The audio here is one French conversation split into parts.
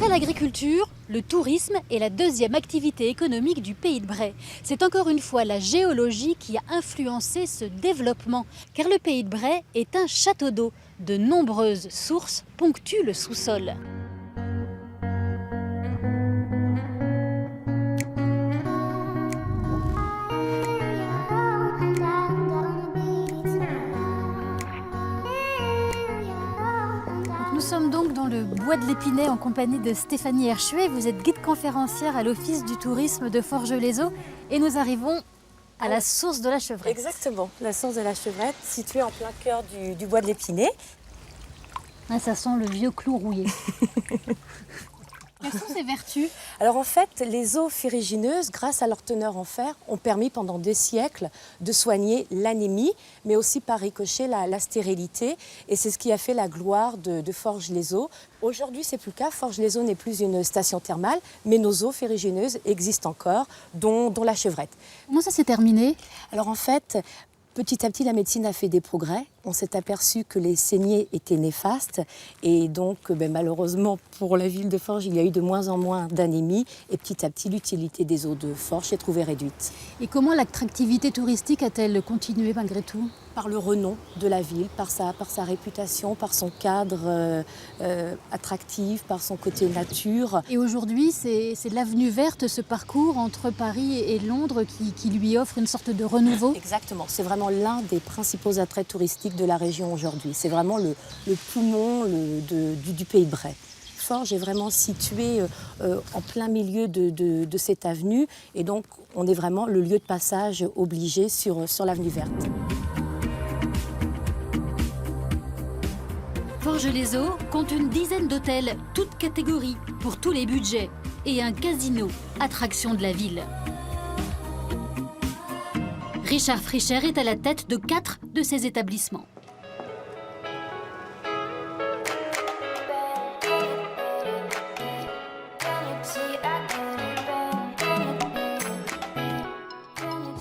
Après l'agriculture, le tourisme est la deuxième activité économique du Pays de Bray. C'est encore une fois la géologie qui a influencé ce développement, car le Pays de Bray est un château d'eau. De nombreuses sources ponctuent le sous-sol. Nous sommes donc dans le bois de l'Épinay en compagnie de Stéphanie Herchuet. Vous êtes guide conférencière à l'Office du tourisme de Forges-les-Eaux et nous arrivons à la source de la Chevrette. Exactement, la source de la Chevrette, située en plein cœur du bois de l'Épinay. Ah, ça sent le vieux clou rouillé. Quelles sont ses vertus? Alors en fait, les eaux ferrugineuses, grâce à leur teneur en fer, ont permis pendant des siècles de soigner l'anémie, mais aussi par ricochet la stérilité. Et c'est ce qui a fait la gloire de Forges-les-Eaux. Aujourd'hui, c'est plus le cas. Forges-les-Eaux n'est plus une station thermale, mais nos eaux ferrugineuses existent encore, dont la Chevrette. Comment ça s'est terminé? Alors en fait, petit à petit, la médecine a fait des progrès. On s'est aperçu que les saignées étaient néfastes et donc malheureusement pour la ville de Forges, il y a eu de moins en moins d'anémie et petit à petit, l'utilité des eaux de Forges s'est trouvée réduite. Et comment l'attractivité touristique a-t-elle continué malgré tout? Par le renom de la ville, par sa réputation, par son cadre attractif, par son côté nature. Et aujourd'hui, c'est l'avenue verte, ce parcours entre Paris et Londres qui lui offre une sorte de renouveau? Exactement, c'est vraiment l'un des principaux attraits touristiques de la région aujourd'hui. C'est vraiment le poumon du Pays de Bray. Forges est vraiment situé en plein milieu de cette avenue et donc on est vraiment le lieu de passage obligé sur l'avenue verte. Forges-les-Eaux compte une dizaine d'hôtels, toutes catégories, pour tous les budgets, et un casino, attraction de la ville. Richard Fricher est à la tête de 4 de ces établissements.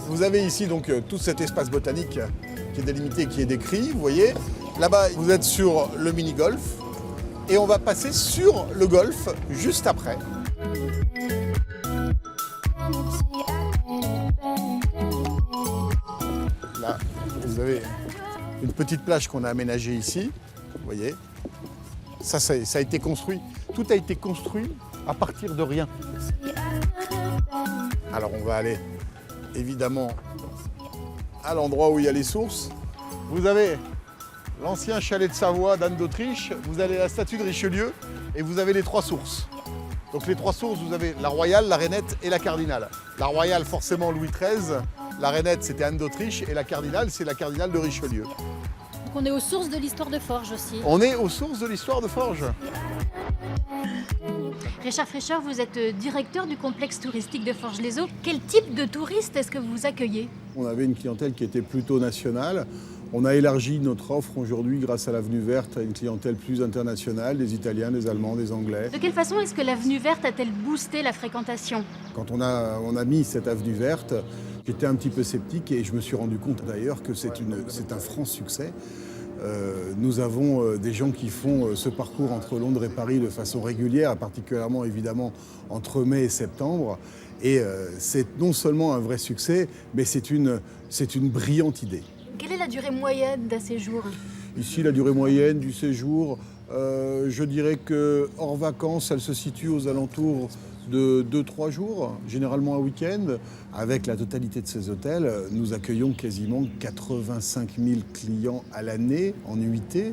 Vous avez ici donc tout cet espace botanique qui est délimité, qui est décrit, vous voyez. Là-bas, vous êtes sur le mini-golf et on va passer sur le golf juste après. Là, vous avez une petite plage qu'on a aménagée ici, vous voyez. Ça a été construit. Tout a été construit à partir de rien. Alors on va aller évidemment à l'endroit où il y a les sources. Vous avez l'ancien chalet de Savoie d'Anne d'Autriche, vous avez la statue de Richelieu et vous avez les 3 sources. Donc les 3 sources, vous avez la Royale, la Rainette et la Cardinale. La Royale, forcément Louis XIII, la Rainette, c'était Anne d'Autriche et la Cardinale, c'est la Cardinale de Richelieu. Donc on est aux sources de l'histoire de Forges aussi. On est aux sources de l'histoire de Forges. Richard Fricher, vous êtes directeur du complexe touristique de Forges-les-Eaux. Quel type de touristes est-ce que vous accueillez? On avait une clientèle qui était plutôt nationale. On a élargi notre offre aujourd'hui grâce à l'Avenue Verte à une clientèle plus internationale, des Italiens, des Allemands, des Anglais. De quelle façon est-ce que l'Avenue Verte a-t-elle boosté la fréquentation? Quand on a mis cette Avenue Verte, j'étais un petit peu sceptique et je me suis rendu compte d'ailleurs que c'est un franc succès. Nous avons des gens qui font ce parcours entre Londres et Paris de façon régulière, particulièrement évidemment entre mai et septembre. Et c'est non seulement un vrai succès, mais c'est une brillante idée. Quelle est la durée moyenne d'un séjour? Ici, la durée moyenne du séjour, je dirais que hors vacances, elle se situe aux alentours de 2-3 jours, généralement un week-end. Avec la totalité de ces hôtels, nous accueillons quasiment 85 000 clients à l'année en nuitée.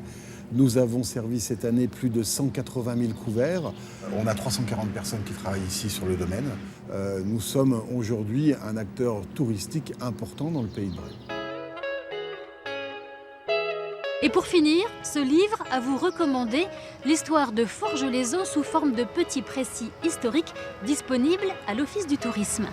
Nous avons servi cette année plus de 180 000 couverts. On a 340 personnes qui travaillent ici sur le domaine. Nous sommes aujourd'hui un acteur touristique important dans le Pays de Bray. Et pour finir, ce livre à vous recommander, l'histoire de Forges-les-Eaux sous forme de petits précis historiques disponibles à l'Office du tourisme.